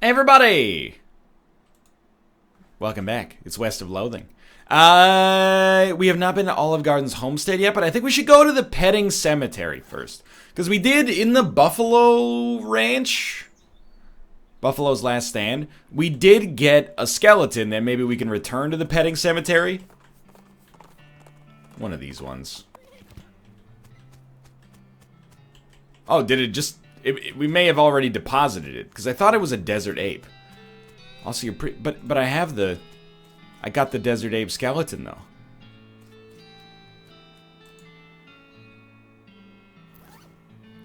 Hey everybody! Welcome back. It's West of Loathing. We have not been to Olive Garden's homestead yet, but I think we should go to the petting cemetery first. Because we did in the Buffalo Ranch, Buffalo's Last Stand, we did get a skeleton that maybe we can return to the petting cemetery. One of these ones. Oh, did it just... we may have already deposited it, because I thought it was a desert ape. Also, you're pretty... But I have the... I got the desert ape skeleton, though.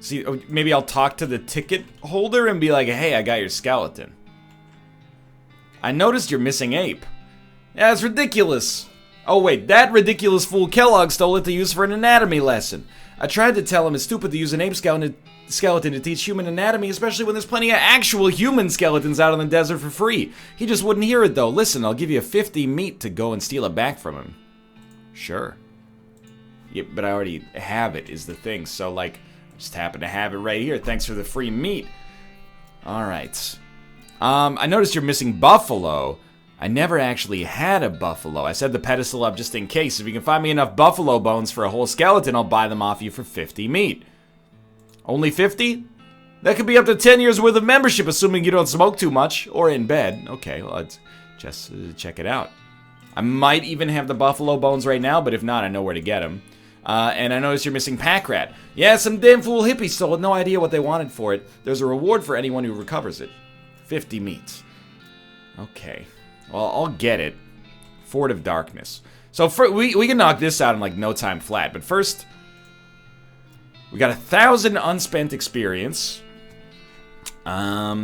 See, maybe I'll talk to the ticket holder and be like, hey, I got your skeleton. I noticed you're missing ape. Yeah, it's ridiculous. Oh, wait, that ridiculous fool Kellogg stole it to use for an anatomy lesson. I tried to tell him it's stupid to use an ape skeleton to teach human anatomy, especially when there's plenty of actual human skeletons out in the desert for free. He just wouldn't hear it, though. Listen, I'll give you 50 meat to go and steal it back from him. Sure. Yeah, but I already have it, is the thing. So, like, I just happen to have it right here. Thanks for the free meat. Alright. I noticed you're missing buffalo. I never actually had a buffalo. I set the pedestal up just in case. If you can find me enough buffalo bones for a whole skeleton, I'll buy them off you for 50 meat. Only 50? That could be up to 10 years worth of membership, assuming you don't smoke too much, or in bed. Okay, well, let's just check it out. I might even have the buffalo bones right now, but if not, I know where to get them. And I noticed you're missing pack rat. Yeah, some damn fool hippie stole it, no idea what they wanted for it. There's a reward for anyone who recovers it. 50 meat. Okay. Well, I'll get it. Fort of Darkness. So we can knock this out in like no time flat. But first, we got 1,000 unspent experience. I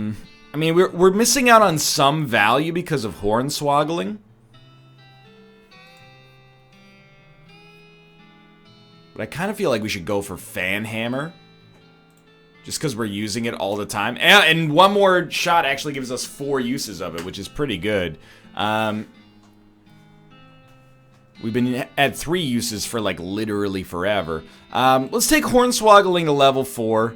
mean, we're missing out on some value because of hornswoggling. But I kind of feel like we should go for fan hammer. Just because we're using it all the time. And one more shot actually gives us 4 uses of it, which is pretty good. We've been at 3 uses for, like, literally forever. Let's take Hornswoggling to level 4.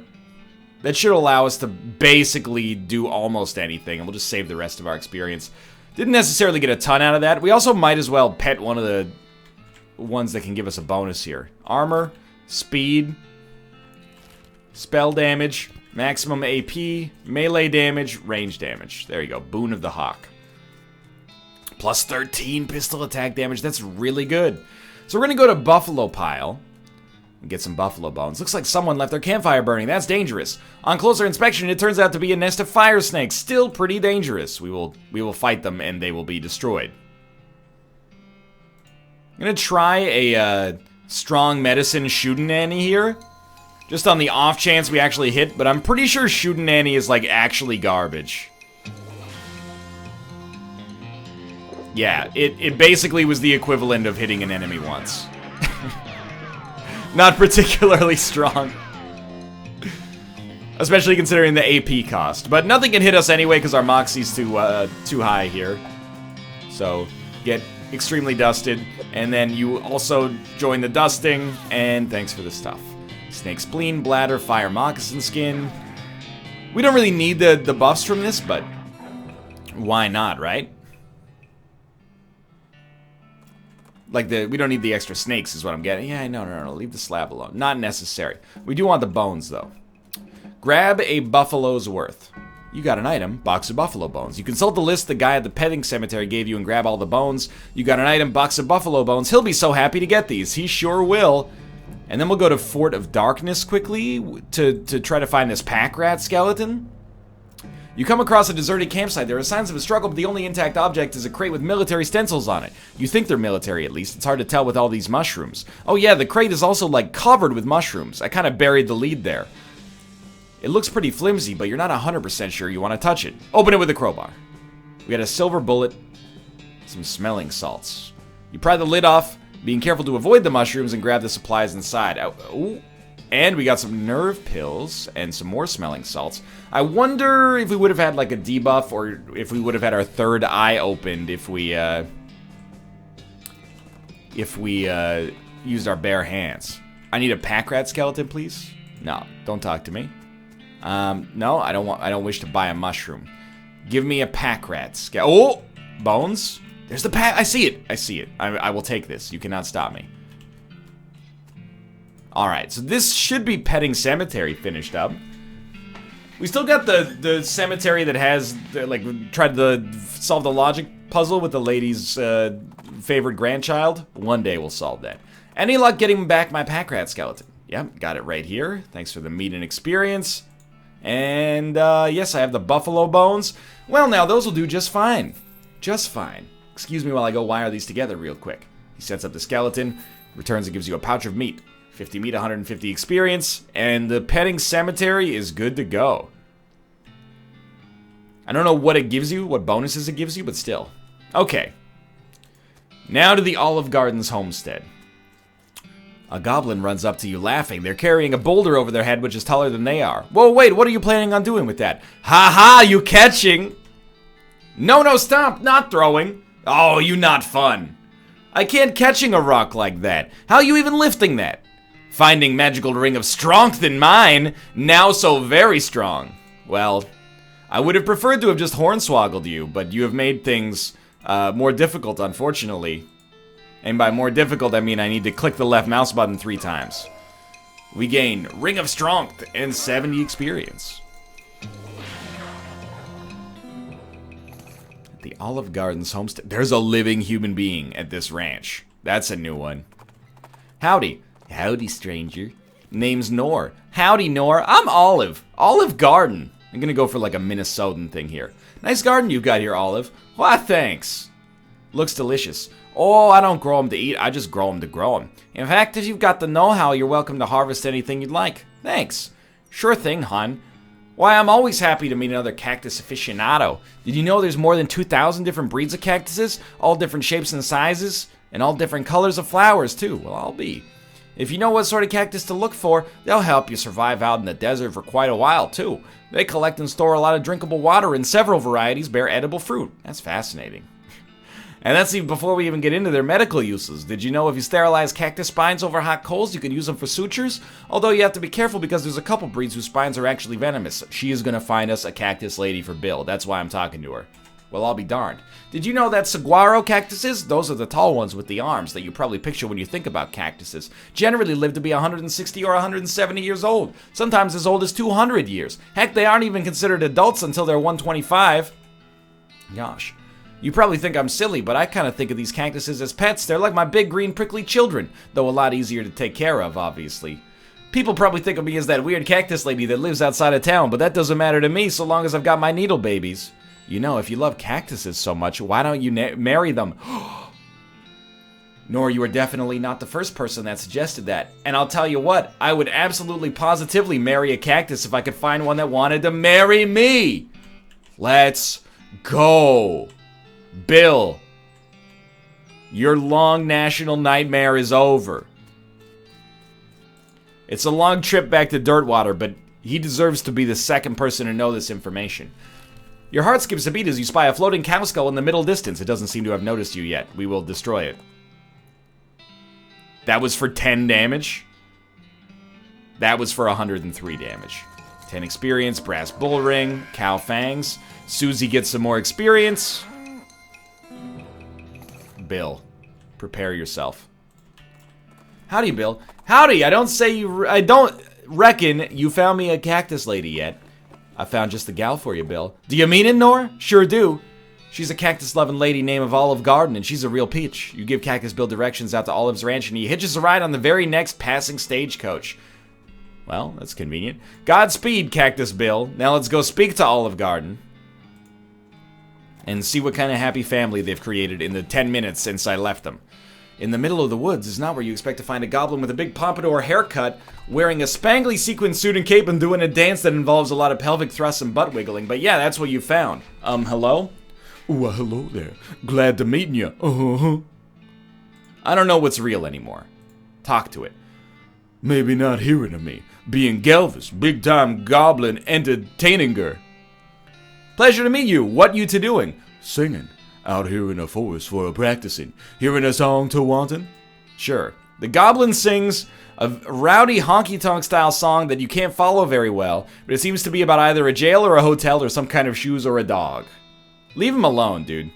That should allow us to basically do almost anything. And we'll just save the rest of our experience. Didn't necessarily get a ton out of that. We also might as well pet one of the ones that can give us a bonus here. Armor, speed... Spell damage, maximum AP, melee damage, range damage. There you go, Boon of the Hawk. Plus 13 pistol attack damage, that's really good. So we're gonna go to Buffalo Pile and get some buffalo bones. Looks like someone left their campfire burning, that's dangerous. On closer inspection, it turns out to be a nest of fire snakes. Still pretty dangerous. We will fight them and they will be destroyed. I'm gonna try a strong medicine shootin' here. Just on the off chance we actually hit, but I'm pretty sure shootin' Annie is, like, actually garbage. Yeah, it basically was the equivalent of hitting an enemy once. Not particularly strong. Especially considering the AP cost. But nothing can hit us anyway, because our Moxie's too high here. So, get extremely dusted, and then you also join the dusting, and thanks for the stuff. Snake spleen, bladder, fire moccasin skin. We don't really need the buffs from this, but why not, right? Like we don't need the extra snakes is what I'm getting. Yeah, no, leave the slab alone. Not necessary. We do want the bones, though. Grab a buffalo's worth. You got an item, box of buffalo bones. You consult the list the guy at the petting cemetery gave you and grab all the bones. You got an item, box of buffalo bones. He'll be so happy to get these. He sure will. And then we'll go to Fort of Darkness quickly to try to find this pack rat skeleton. You come across a deserted campsite. There are signs of a struggle, but the only intact object is a crate with military stencils on it. You think they're military, at least. It's hard to tell with all these mushrooms. Oh yeah, the crate is also, like, covered with mushrooms. I kind of buried the lead there. It looks pretty flimsy, but you're not 100% sure you want to touch it. Open it with a crowbar. We got a silver bullet, some smelling salts. You pry the lid off, being careful to avoid the mushrooms, and grab the supplies inside. Ooh. And we got some nerve pills and some more smelling salts. I wonder if we would have had like a debuff, or if we would have had our third eye opened if we used our bare hands. I need a pack rat skeleton, please. No, don't talk to me. No, I don't wish to buy a mushroom. Give me a pack rat. Oh! Bones? There's the pack. I see it. I see it. I will take this. You cannot stop me. Alright, so this should be Petting Cemetery finished up. We still got the cemetery that has, tried to solve the logic puzzle with the lady's favorite grandchild. One day we'll solve that. Any luck getting back my pack rat skeleton? Yep, got it right here. Thanks for the meat and experience. And, yes, I have the buffalo bones. Well, now, those will do just fine. Just fine. Excuse me while I go wire these together real quick. He sets up the skeleton, returns and gives you a pouch of meat. 50 meat, 150 experience, and the Petting Cemetery is good to go. I don't know what it gives you, what bonuses it gives you, but still. Okay. Now to the Olive Garden's homestead. A goblin runs up to you laughing. They're carrying a boulder over their head which is taller than they are. Whoa, wait, what are you planning on doing with that? Ha ha, you catching? No, stop, not throwing. Oh, you not fun. I can't catching a rock like that. How are you even lifting that? Finding magical ring of strength in mine, now so very strong. Well, I would have preferred to have just hornswoggled you, but you have made things more difficult, unfortunately. And by more difficult, I mean I need to click the left mouse button 3 times. We gain Ring of Strength and 70 experience. The Olive Garden's homestead. There's a living human being at this ranch. That's a new one. Howdy. Howdy, stranger. Name's Nor. Howdy, Nor. I'm Olive. Olive Garden. I'm gonna go for like a Minnesotan thing here. Nice garden you've got here, Olive. Why, thanks. Looks delicious. Oh, I don't grow them to eat. I just grow them to grow them. In fact, if you've got the know-how, you're welcome to harvest anything you'd like. Thanks. Sure thing, hon. Why, I'm always happy to meet another cactus aficionado. Did you know there's more than 2,000 different breeds of cactuses? All different shapes and sizes? And all different colors of flowers, too. Well, I'll be. If you know what sort of cactus to look for, they'll help you survive out in the desert for quite a while, too. They collect and store a lot of drinkable water, and several varieties bear edible fruit. That's fascinating. And that's even before we even get into their medical uses. Did you know if you sterilize cactus spines over hot coals, you can use them for sutures? Although you have to be careful because there's a couple breeds whose spines are actually venomous. She is going to find us a cactus lady for Bill. That's why I'm talking to her. Well, I'll be darned. Did you know that saguaro cactuses, those are the tall ones with the arms that you probably picture when you think about cactuses, generally live to be 160 or 170 years old, sometimes as old as 200 years. Heck, they aren't even considered adults until they're 125. Gosh. You probably think I'm silly, but I kind of think of these cactuses as pets. They're like my big green prickly children, though a lot easier to take care of, obviously. People probably think of me as that weird cactus lady that lives outside of town, but that doesn't matter to me so long as I've got my needle babies. You know, if you love cactuses so much, why don't you marry them? Nor you are definitely not the first person that suggested that. And I'll tell you what, I would absolutely positively marry a cactus if I could find one that wanted to marry me. Let's go. Bill, your long national nightmare is over. It's a long trip back to Dirtwater, but he deserves to be the second person to know this information. Your heart skips a beat as you spy a floating cow skull in the middle distance. It doesn't seem to have noticed you yet. We will destroy it. That was for 10 damage. That was for 103 damage. 10 experience, brass bull ring, cow fangs. Susie gets some more experience. Bill, prepare yourself. Howdy, Bill. Howdy, I don't reckon you found me a cactus lady yet. I found just the gal for you, Bill. Do you mean it, Nor? Sure do. She's a cactus-loving lady named Olive Garden, and she's a real peach. You give Cactus Bill directions out to Olive's ranch, and he hitches a ride on the very next passing stagecoach. Well, that's convenient. Godspeed, Cactus Bill. Now let's go speak to Olive Garden and see what kind of happy family they've created in the 10 minutes since I left them. In the middle of the woods is not where you expect to find a goblin with a big pompadour haircut, wearing a spangly sequin suit and cape and doing a dance that involves a lot of pelvic thrusts and butt wiggling. But yeah, that's what you found. Hello? Well, hello there. Glad to meet you. I don't know what's real anymore. Talk to it. Maybe not hearing of me. Being Gelvis, big-time goblin entertaininger. Pleasure to meet you. What you to doing? Singing. Out here in the forest for practicing. Hearing a song to wanting? Sure. The goblin sings a rowdy honky-tonk style song that you can't follow very well, but it seems to be about either a jail or a hotel or some kind of shoes or a dog. Leave him alone, dude.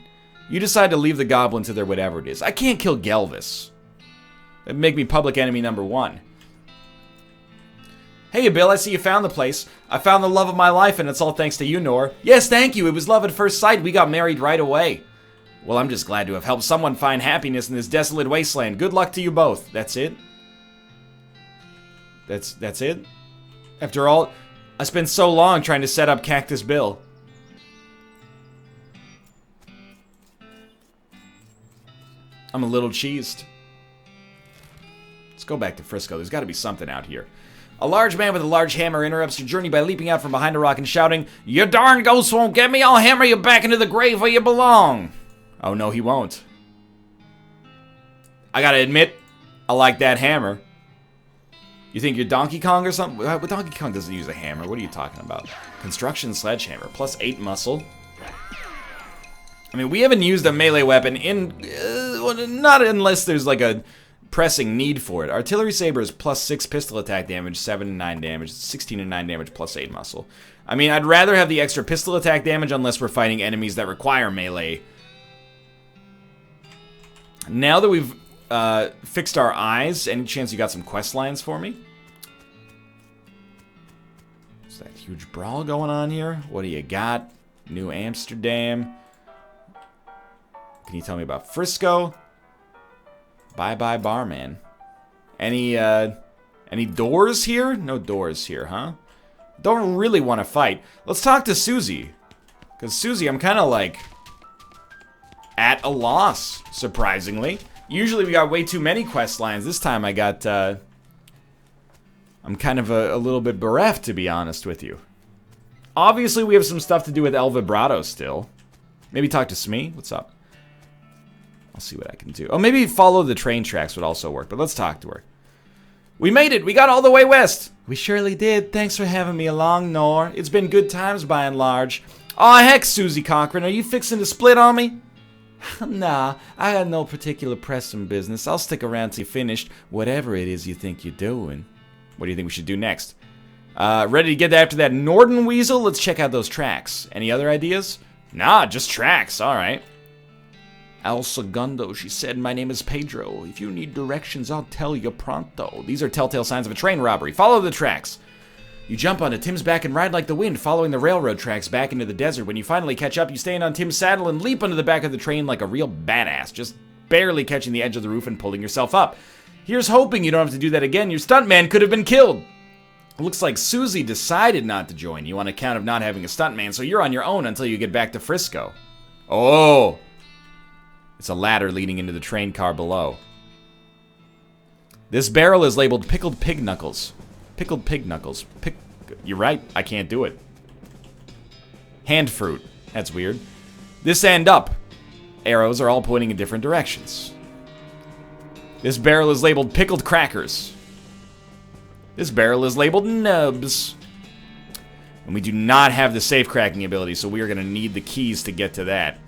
You decide to leave the goblin to their whatever it is. I can't kill Gelvis. That'd make me public enemy number 1. Hey, Bill, I see you found the place. I found the love of my life, and it's all thanks to you, Nor. Yes, thank you. It was love at first sight. We got married right away. Well, I'm just glad to have helped someone find happiness in this desolate wasteland. Good luck to you both. That's it? That's it? After all, I spent so long trying to set up Cactus Bill. I'm a little cheesed. Let's go back to Frisco. There's got to be something out here. A large man with a large hammer interrupts your journey by leaping out from behind a rock and shouting, "You darn ghost won't get me! I'll hammer you back into the grave where you belong!" Oh no, he won't. I gotta admit, I like that hammer. You think you're Donkey Kong or something? Well, Donkey Kong doesn't use a hammer. What are you talking about? Construction sledgehammer, plus 8 muscle. I mean, we haven't used a melee weapon in... not unless there's like a pressing need for it. Artillery saber is plus 6 pistol attack damage, 7 and 9 damage, 16 and 9 damage, plus 8 muscle. I mean, I'd rather have the extra pistol attack damage unless we're fighting enemies that require melee. Now that we've fixed our eyes, any chance you got some quest lines for me? Is that huge brawl going on here? What do you got? New Amsterdam. Can you tell me about Frisco? Bye-bye, barman. Any doors here? No doors here, huh? Don't really want to fight. Let's talk to Susie. Because Susie, I'm kind of like... at a loss, surprisingly. Usually we got way too many quest lines. This time I got, I'm kind of a little bit bereft, to be honest with you. Obviously we have some stuff to do with El Vibrato still. Maybe talk to Smee? What's up? I'll see what I can do. Oh, maybe follow the train tracks would also work, but let's talk to her. We made it! We got all the way west! We surely did. Thanks for having me along, Nor. It's been good times by and large. Aw, heck, Susie Cochran, are you fixing to split on me? Nah, I got no particular pressing business. I'll stick around till you finished whatever it is you think you're doing. What do you think we should do next? Ready to get after that Northern Weasel? Let's check out those tracks. Any other ideas? Nah, just tracks. Alright. El Segundo, she said, my name is Pedro. If you need directions, I'll tell you pronto. These are telltale signs of a train robbery. Follow the tracks. You jump onto Tim's back and ride like the wind, following the railroad tracks back into the desert. When you finally catch up, you stand on Tim's saddle and leap onto the back of the train like a real badass, just barely catching the edge of the roof and pulling yourself up. Here's hoping you don't have to do that again. Your stuntman could have been killed. It looks like Susie decided not to join you on account of not having a stuntman, so you're on your own until you get back to Frisco. Oh! It's a ladder leading into the train car below. This barrel is labeled Pickled Pig Knuckles. Pickled pig knuckles. You're right, I can't do it. Hand fruit. That's weird. This end up. Arrows are all pointing in different directions. This barrel is labeled Pickled Crackers. This barrel is labeled Nubs. And we do not have the safe cracking ability, so we are going to need the keys to get to that.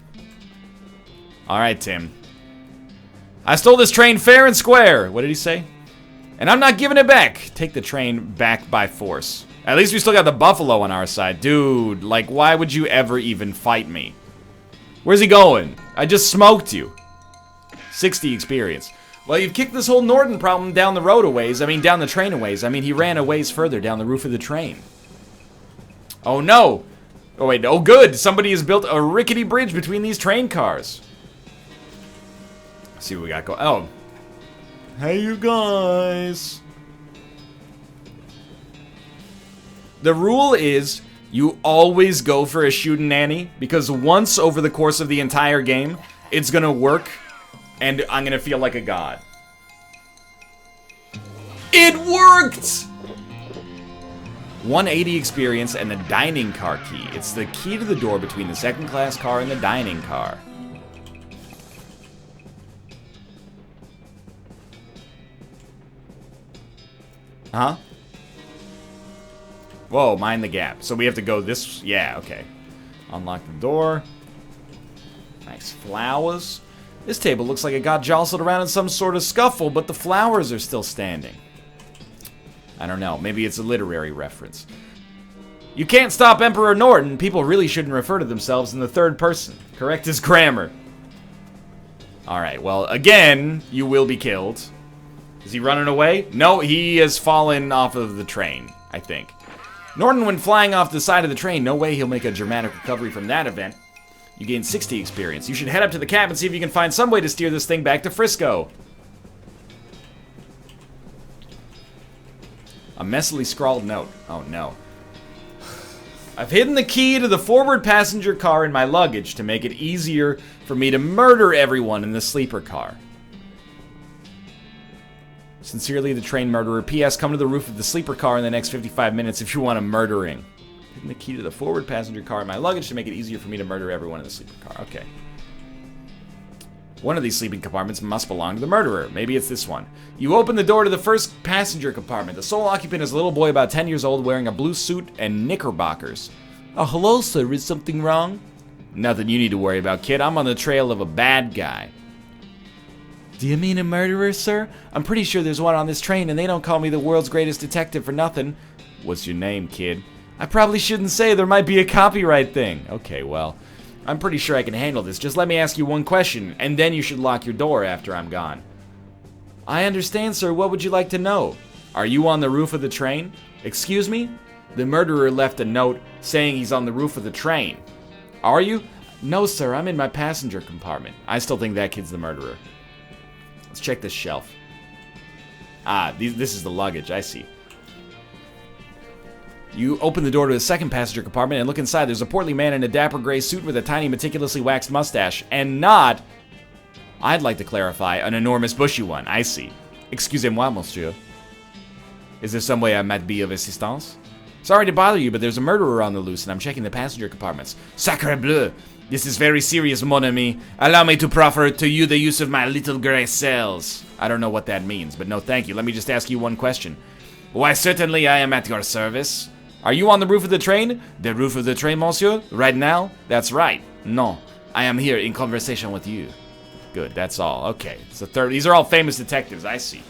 Alright, Tim. I stole this train fair and square. What did he say? And I'm not giving it back. Take the train back by force. At least we still got the buffalo on our side. Dude, like, why would you ever even fight me? Where's he going? I just smoked you. 60 experience. Well, you've kicked this whole Norton problem down the road a ways. I mean, down the train a ways. I mean, he ran a ways further down the roof of the train. Oh, no. Oh, wait. Oh, good. Somebody has built a rickety bridge between these train cars. Let's see what we got going. Oh. Hey, you guys. The rule is you always go for a shooting nanny, because once over the course of the entire game, it's gonna work, and I'm gonna feel like a god. It worked! 180 experience and the dining car key. It's the key to the door between the second class car and the dining car. Huh? Whoa, mind the gap. So we have to go this... Yeah, okay. Unlock the door. Nice flowers. This table looks like it got jostled around in some sort of scuffle, but the flowers are still standing. I don't know. Maybe it's a literary reference. You can't stop Emperor Norton. People really shouldn't refer to themselves in the third person. Correct his grammar. Alright, well, again, you will be killed. Is he running away? No, he has fallen off of the train, I think. Norton went flying off the side of the train. No way he'll make a dramatic recovery from that event. You gain 60 experience. You should head up to the cab and see if you can find some way to steer this thing back to Frisco. A messily scrawled note. Oh no. I've hidden the key to the forward passenger car in my luggage to make it easier for me to murder everyone in the sleeper car. Sincerely, the train murderer. P.S. Come to the roof of the sleeper car in the next 55 minutes if you want a murdering. Hidden the key to the forward passenger car in my luggage to make it easier for me to murder everyone in the sleeper car. Okay. One of these sleeping compartments must belong to the murderer. Maybe it's this one. You open the door to the first passenger compartment. The sole occupant is a little boy about 10 years old wearing a blue suit and knickerbockers. Oh, hello, sir. Is something wrong? Nothing you need to worry about, kid. I'm on the trail of a bad guy. Do you mean a murderer, sir? I'm pretty sure there's one on this train, and they don't call me the world's greatest detective for nothing. What's your name, kid? I probably shouldn't say. There might be a copyright thing. Okay, well, I'm pretty sure I can handle this. Just let me ask you one question, and then you should lock your door after I'm gone. I understand, sir. What would you like to know? Are you on the roof of the train? Excuse me? The murderer left a note saying he's on the roof of the train. Are you? No, sir. I'm in my passenger compartment. I still think that kid's the murderer. Let's check this shelf. Ah, this is the luggage. I see. You open the door to the second passenger compartment and look inside. There's a portly man in a dapper gray suit with a tiny, meticulously waxed mustache. And not, I'd like to clarify, an enormous bushy one. I see. Excusez-moi, monsieur. Is there some way I might be of assistance? Sorry to bother you, but there's a murderer on the loose, and I'm checking the passenger compartments. Sacre bleu! This is very serious, mon ami. Allow me to proffer to you the use of my little gray cells. I don't know what that means, but no thank you. Let me just ask you one question. Why, certainly I am at your service. Are you on the roof of the train? The roof of the train, monsieur? Right now? That's right. No, I am here in conversation with you. Good, that's all. Okay, it's the third. These are all famous detectives, I see.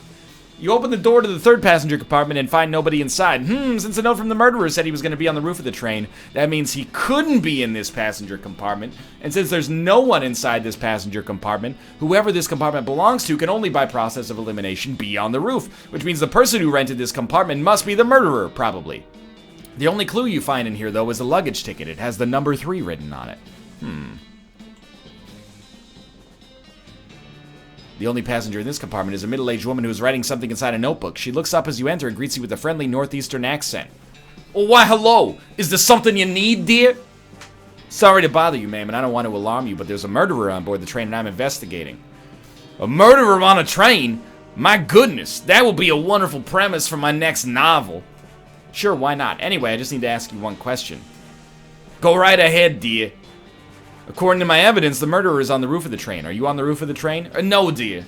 You open the door to the third passenger compartment and find nobody inside. Since a note from the murderer said he was going to be on the roof of the train, that means he couldn't be in this passenger compartment. And since there's no one inside this passenger compartment, whoever this compartment belongs to can only by process of elimination be on the roof, which means the person who rented this compartment must be the murderer, probably. The only clue you find in here, though, is the luggage ticket. It has the number 3 written on it. The only passenger in this compartment is a middle-aged woman who is writing something inside a notebook. She looks up as you enter and greets you with a friendly northeastern accent. Oh, why, hello! Is there something you need, dear? Sorry to bother you, ma'am, and I don't want to alarm you, but there's a murderer on board the train and I'm investigating. A murderer on a train? My goodness, that will be a wonderful premise for my next novel. Sure, why not? Anyway, I just need to ask you one question. Go right ahead, dear. According to my evidence, the murderer is on the roof of the train. Are you on the roof of the train? No, dear.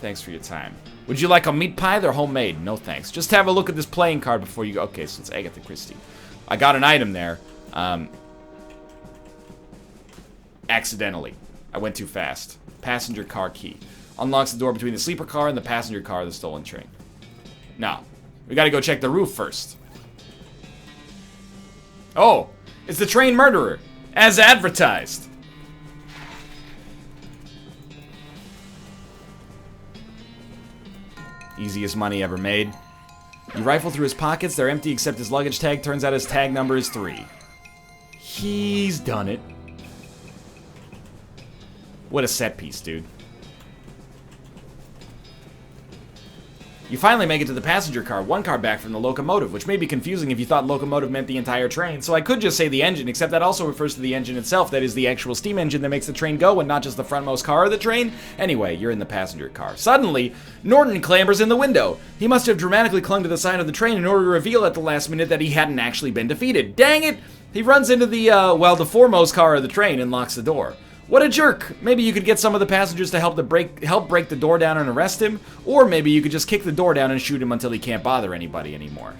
Thanks for your time. Would you like a meat pie? They're homemade. No, thanks. Just have a look at this playing card before you go. Okay, so it's Agatha Christie. I got an item there. Accidentally. I went too fast. Passenger car key. Unlocks the door between the sleeper car and the passenger car of the stolen train. Now, we gotta go check the roof first. Oh, it's the train murderer. As advertised. Easiest money ever made. You rifle through his pockets. They're empty except his luggage tag. Turns out his tag number is 3. He's done it. What a set piece, dude. You finally make it to the passenger car, one car back from the locomotive, which may be confusing if you thought locomotive meant the entire train, so I could just say the engine, except that also refers to the engine itself, that is the actual steam engine that makes the train go and not just the frontmost car of the train. Anyway, you're in the passenger car. Suddenly, Norton clambers in the window. He must have dramatically clung to the side of the train in order to reveal at the last minute that he hadn't actually been defeated. Dang it! He runs into the foremost car of the train and locks the door. What a jerk! Maybe you could get some of the passengers to help break the door down and arrest him, or maybe you could just kick the door down and shoot him until he can't bother anybody anymore.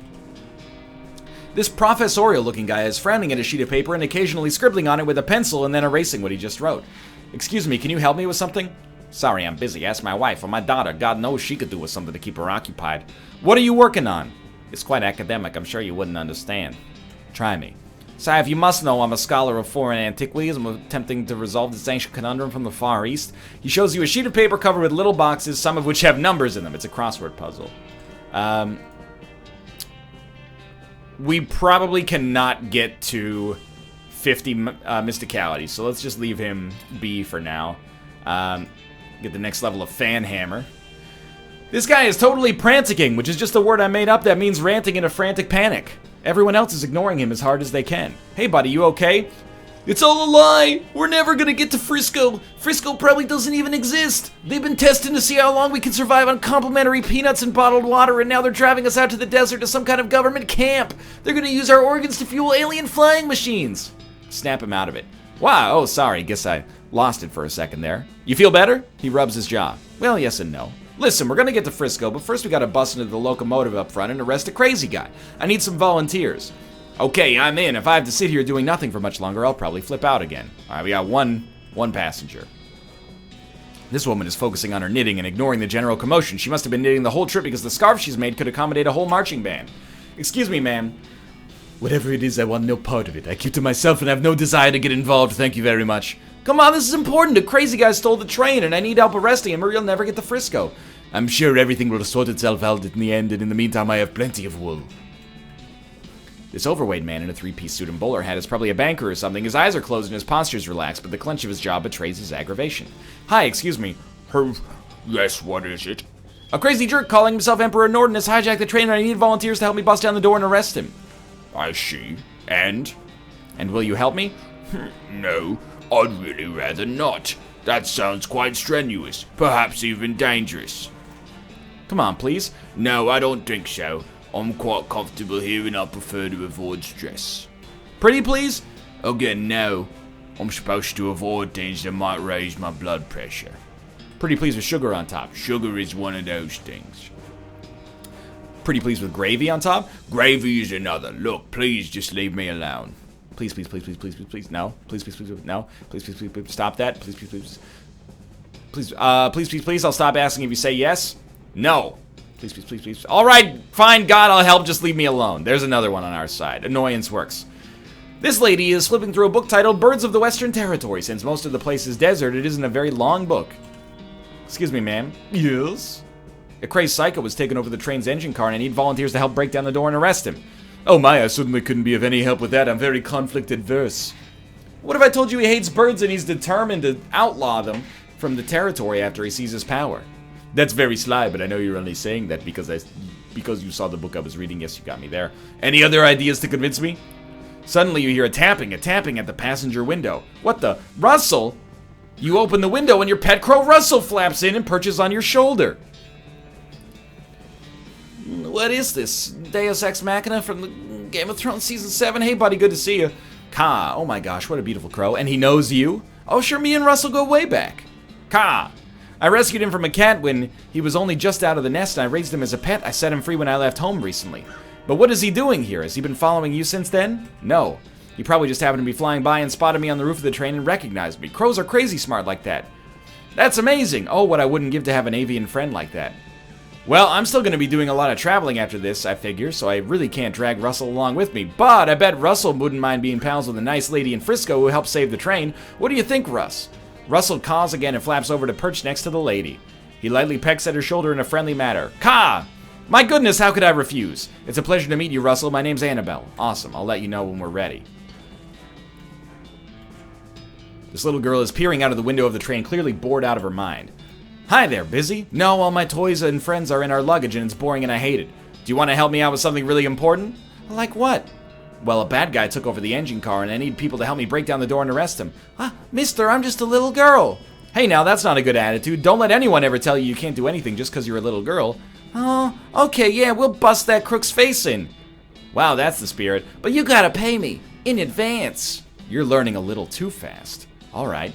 This professorial-looking guy is frowning at a sheet of paper and occasionally scribbling on it with a pencil and then erasing what he just wrote. Excuse me, can you help me with something? Sorry, I'm busy. Ask my wife or my daughter. God knows she could do with something to keep her occupied. What are you working on? It's quite academic. I'm sure you wouldn't understand. Try me. Sire, if you must know, I'm a scholar of foreign antiquities. I'm attempting to resolve this ancient conundrum from the Far East. He shows you a sheet of paper covered with little boxes, some of which have numbers in them. It's a crossword puzzle. We probably cannot get to 50 mysticality, so let's just leave him be for now. Get the next level of fan hammer. This guy is totally pranticking, which is just a word I made up that means ranting in a frantic panic. Everyone else is ignoring him as hard as they can. Hey buddy, you okay? It's all a lie! We're never gonna get to Frisco! Frisco probably doesn't even exist! They've been testing to see how long we can survive on complimentary peanuts and bottled water, and now they're driving us out to the desert to some kind of government camp! They're gonna use our organs to fuel alien flying machines! Snap him out of it. Wow, oh sorry, guess I lost it for a second there. You feel better? He rubs his jaw. Well, yes and no. Listen, we're gonna get to Frisco, but first we gotta bust into the Locomotive up front and arrest a crazy guy. I need some volunteers. Okay, I'm in. If I have to sit here doing nothing for much longer, I'll probably flip out again. Alright, we got one passenger. This woman is focusing on her knitting and ignoring the general commotion. She must have been knitting the whole trip because the scarf she's made could accommodate a whole marching band. Excuse me, ma'am. Whatever it is, I want no part of it. I keep to myself and have no desire to get involved. Thank you very much. Come on, this is important. A crazy guy stole the train, and I need help arresting him or he'll never get to Frisco. I'm sure everything will sort itself out in the end, and in the meantime, I have plenty of wool. This overweight man in a three-piece suit and bowler hat is probably a banker or something. His eyes are closed and his posture's relaxed, but the clench of his jaw betrays his aggravation. Hi, excuse me. Yes, what is it? A crazy jerk calling himself Emperor Norton has hijacked the train, and I need volunteers to help me bust down the door and arrest him. I see. And? And will you help me? No, I'd really rather not. That sounds quite strenuous, perhaps even dangerous. Come on, please. No, I don't think so. I'm quite comfortable here and I prefer to avoid stress. Pretty please? Again, no. I'm supposed to avoid things that might raise my blood pressure. Pretty please with sugar on top. Sugar is one of those things. Pretty please with gravy on top? Gravy is another. Look, please just leave me alone. Please, please, please, please, please, please, please, no. Please, please, please, no. Please, please, please, please, stop that. Please, please, please. Please, please, please, please, I'll stop asking if you say yes. No. Please, please, please, please. All right, fine, God, I'll help. Just leave me alone. There's another one on our side. Annoyance works. This lady is flipping through a book titled Birds of the Western Territory. Since most of the place is desert, it isn't a very long book. Excuse me, ma'am. Yes? A crazed psycho was taken over the train's engine car, and I need volunteers to help break down the door and arrest him. Oh my, I certainly couldn't be of any help with that. I'm very conflict adverse. What if I told you he hates birds and he's determined to outlaw them from the territory after he sees his power? That's very sly, but I know you're only saying that because you saw the book I was reading. Yes, you got me there. Any other ideas to convince me? Suddenly you hear a tapping at the passenger window. What the? Russell? You open the window and your pet crow Russell flaps in and perches on your shoulder. What is this? Deus Ex Machina from the Game of Thrones Season 7? Hey buddy, good to see you. Ka, oh my gosh, what a beautiful crow. And he knows you? Oh sure, me and Russell go way back. Ka. I rescued him from a cat when he was only just out of the nest, and I raised him as a pet. I set him free when I left home recently. But what is he doing here? Has he been following you since then? No. He probably just happened to be flying by and spotted me on the roof of the train and recognized me. Crows are crazy smart like that. That's amazing. Oh, what I wouldn't give to have an avian friend like that. Well, I'm still going to be doing a lot of traveling after this, I figure, so I really can't drag Russell along with me. But I bet Russell wouldn't mind being pals with a nice lady in Frisco who helped save the train. What do you think, Russ? Russell caws again and flaps over to perch next to the lady. He lightly pecks at her shoulder in a friendly manner. Caw! My goodness, how could I refuse? It's a pleasure to meet you, Russell. My name's Annabelle. Awesome, I'll let you know when we're ready. This little girl is peering out of the window of the train, clearly bored out of her mind. Hi there, busy? No, all my toys and friends are in our luggage and it's boring and I hate it. Do you want to help me out with something really important? Like what? Well, a bad guy took over the engine car and I need people to help me break down the door and arrest him. Mister, I'm just a little girl. Hey now, that's not a good attitude. Don't let anyone ever tell you can't do anything just because you're a little girl. Oh, okay, yeah, we'll bust that crook's face in. Wow, that's the spirit. But you gotta pay me in advance. You're learning a little too fast. All right.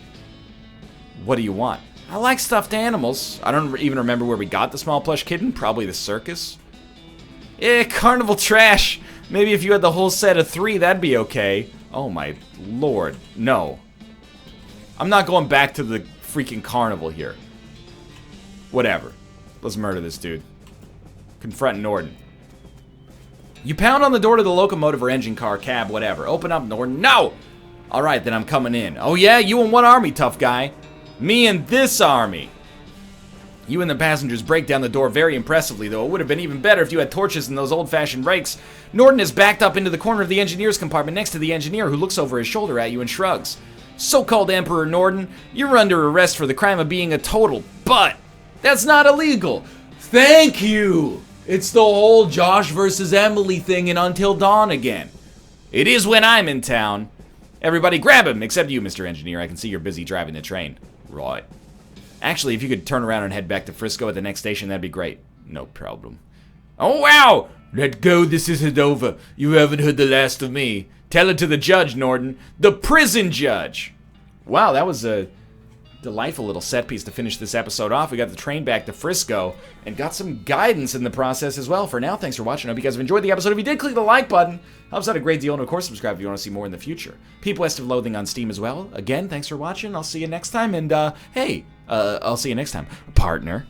What do you want? I like stuffed animals. I don't even remember where we got the small plush kitten. Probably the circus. Carnival trash. Maybe if you had the whole set of 3, that'd be okay. Oh my lord, no. I'm not going back to the freaking carnival here. Whatever. Let's murder this dude. Confront Norden. You pound on the door to the locomotive or engine car, cab, whatever. Open up, Norden. No! Alright, then I'm coming in. Oh yeah? You and what army, tough guy? Me and this army. You and the passengers break down the door very impressively, though it would have been even better if you had torches and those old-fashioned rakes. Norden is backed up into the corner of the engineer's compartment next to the engineer, who looks over his shoulder at you and shrugs. So-called Emperor Norden, you're under arrest for the crime of being a total butt. That's not illegal. Thank you. It's the whole Josh versus Emily thing in Until Dawn again. It is when I'm in town. Everybody grab him, except you, Mr. Engineer. I can see you're busy driving the train. Right. Actually, if you could turn around and head back to Frisco at the next station, that'd be great. No problem. Oh, wow! Let go, this isn't over. You haven't heard the last of me. Tell it to the judge, Norden. The prison judge! Wow, that was a delightful little set piece to finish this episode off. We got the train back to Frisco and got some guidance in the process as well. For now, thanks for watching. I hope you guys have enjoyed the episode. If you did, click the like button. Helps out a great deal. And of course, subscribe if you want to see more in the future. Peep West of Loathing on Steam as well. Again, thanks for watching. I'll see you next time. And, hey, I'll see you next time, partner.